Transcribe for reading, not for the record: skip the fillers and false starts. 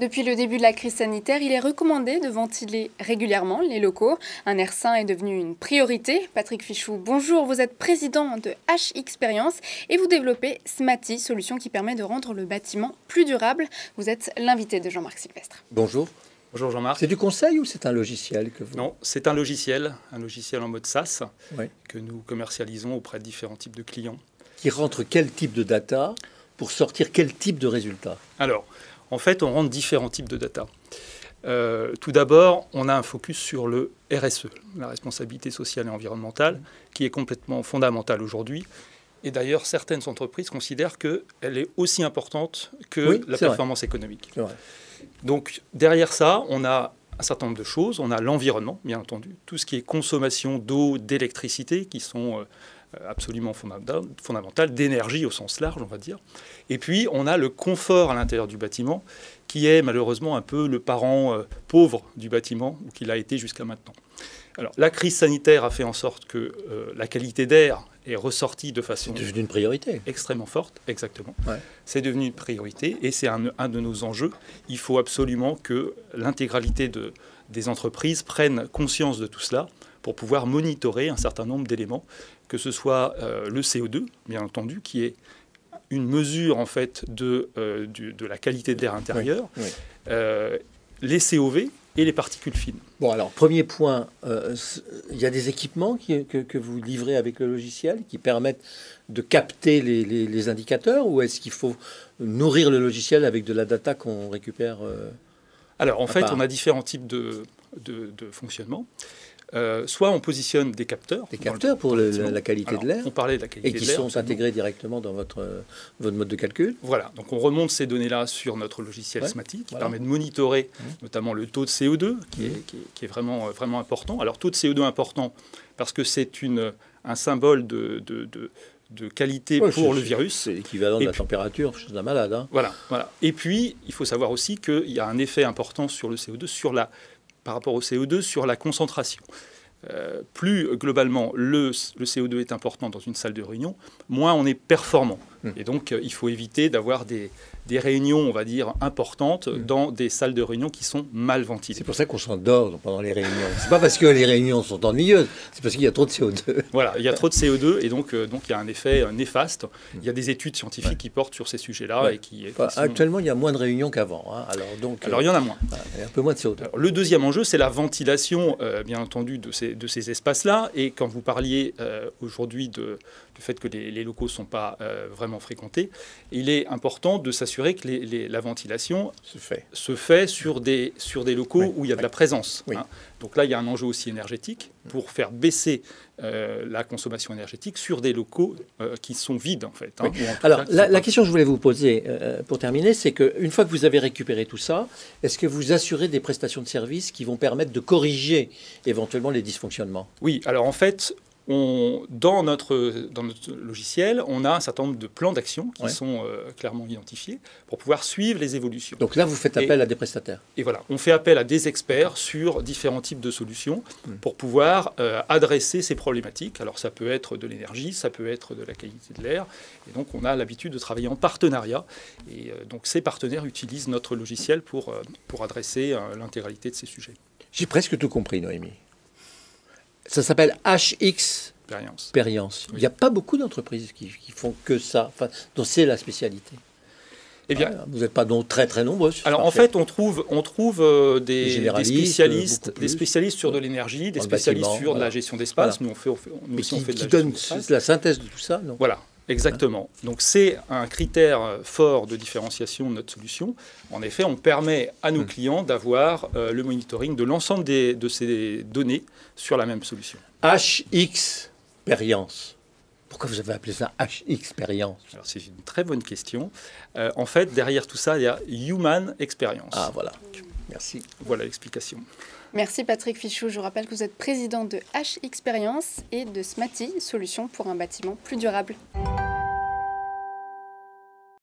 Depuis le début de la crise sanitaire, il est recommandé de ventiler régulièrement les locaux. Un air sain est devenu une priorité. Patrick Fichou, bonjour, vous êtes président de H-Experience et vous développez Smaty, solution qui permet de rendre le bâtiment plus durable. Vous êtes l'invité de Jean-Marc Sylvestre. Bonjour. Bonjour Jean-Marc. C'est du conseil ou c'est un logiciel que vous... Non, c'est un logiciel en mode SaaS Oui. que nous commercialisons auprès de différents types de clients. Qui rentre quel type de data pour sortir quel type de résultat? Alors, en fait, on rentre différents types de data. Tout d'abord, on a un focus sur le RSE, la responsabilité sociale et environnementale, qui est complètement fondamentale aujourd'hui. Et d'ailleurs, certaines entreprises considèrent qu'elle est aussi importante que la performance économique. C'est vrai. Donc, derrière ça, on a un certain nombre de choses. On a l'environnement, bien entendu, tout ce qui est consommation d'eau, d'électricité, qui sont absolument fondamentales, d'énergie au sens large, on va dire. Et puis, on a le confort à l'intérieur du bâtiment, qui est malheureusement un peu le parent pauvre du bâtiment, ou qu'il a été jusqu'à maintenant. Alors, la crise sanitaire a fait en sorte que la qualité d'air est ressortie de façon... C'est devenu une priorité. Extrêmement forte, exactement. Ouais. C'est devenu une priorité et c'est un de nos enjeux. Il faut absolument que l'intégralité des entreprises prennent conscience de tout cela pour pouvoir monitorer un certain nombre d'éléments, que ce soit le CO2, bien entendu, qui est une mesure en fait de la qualité de l'air intérieur, les COV et les particules fines. Bon, alors, premier point, il y a des équipements que vous livrez avec le logiciel qui permettent de capter les indicateurs, ou est-ce qu'il faut nourrir le logiciel avec de la data qu'on récupère Alors, en fait, on a différents types de fonctionnement. Soit on positionne des capteurs. Des capteurs pour la qualité de l'air. On parlait de la qualité de l'air. Et qui sont intégrés directement dans votre mode de calcul. Voilà, donc on remonte ces données-là sur notre logiciel Smaty, qui permet de monitorer notamment le taux de CO2, qui est vraiment, vraiment important. Alors, taux de CO2 important, parce que c'est un symbole de qualité pour le virus. C'est l'équivalent de la température, chose d'un malade. Hein. Voilà. Et puis, il faut savoir aussi qu'il y a un effet important sur le CO2, par rapport au CO2, sur la concentration. Plus globalement le CO2 est important dans une salle de réunion, moins on est performant. Et donc, il faut éviter d'avoir des réunions, on va dire, importantes dans des salles de réunion qui sont mal ventilées. C'est pour ça qu'on s'endort pendant les réunions. C'est pas parce que les réunions sont ennuyeuses, c'est parce qu'il y a trop de CO2. Voilà, il y a trop de CO2 et donc il y a un effet néfaste. Il y a des études scientifiques qui portent sur ces sujets-là. Et qui actuellement, il y a moins de réunions qu'avant. Hein. Alors, il y en a moins. Il y a un peu moins de CO2. Alors, le deuxième enjeu, c'est la ventilation, bien entendu, de ces espaces-là. Et quand vous parliez aujourd'hui du fait que les locaux ne sont pas vraiment fréquentés, il est important de s'assurer que la ventilation se fait sur des locaux où il y a de la présence. Hein. Donc là, il y a un enjeu aussi énergétique pour faire baisser la consommation énergétique sur des locaux qui sont vides, en fait. Hein, alors, la question que je voulais vous poser pour terminer, c'est qu'une fois que vous avez récupéré tout ça, est-ce que vous assurez des prestations de services qui vont permettre de corriger éventuellement les dysfonctionnements? Oui, alors en fait... Dans notre logiciel, on a un certain nombre de plans d'action qui sont clairement identifiés pour pouvoir suivre les évolutions. Donc là, vous faites appel à des prestataires. Et voilà, on fait appel à des experts sur différents types de solutions pour pouvoir adresser ces problématiques. Alors ça peut être de l'énergie, ça peut être de la qualité de l'air. Et donc on a l'habitude de travailler en partenariat. Et donc ces partenaires utilisent notre logiciel pour adresser l'intégralité de ces sujets. J'ai presque tout compris, Noémie. Ça s'appelle H-Experience. Oui. Il n'y a pas beaucoup d'entreprises qui font que ça, dont c'est la spécialité. Eh bien, vous n'êtes pas très très nombreux. Alors en fait, on trouve des spécialistes sur de l'énergie, des spécialistes sur de la gestion d'espace. Nous, on fait de la donne la synthèse de tout ça, non? Voilà. Exactement. Donc c'est un critère fort de différenciation de notre solution. En effet, on permet à nos clients d'avoir le monitoring de l'ensemble de ces données sur la même solution. H-Experience. Pourquoi vous avez appelé ça H-Experience? Alors c'est une très bonne question. En fait, derrière tout ça, il y a Human Experience. Ah voilà. Merci. Voilà l'explication. Merci Patrick Fichou. Je rappelle que vous êtes président de H-Experience et de Smaty, solution pour un bâtiment plus durable.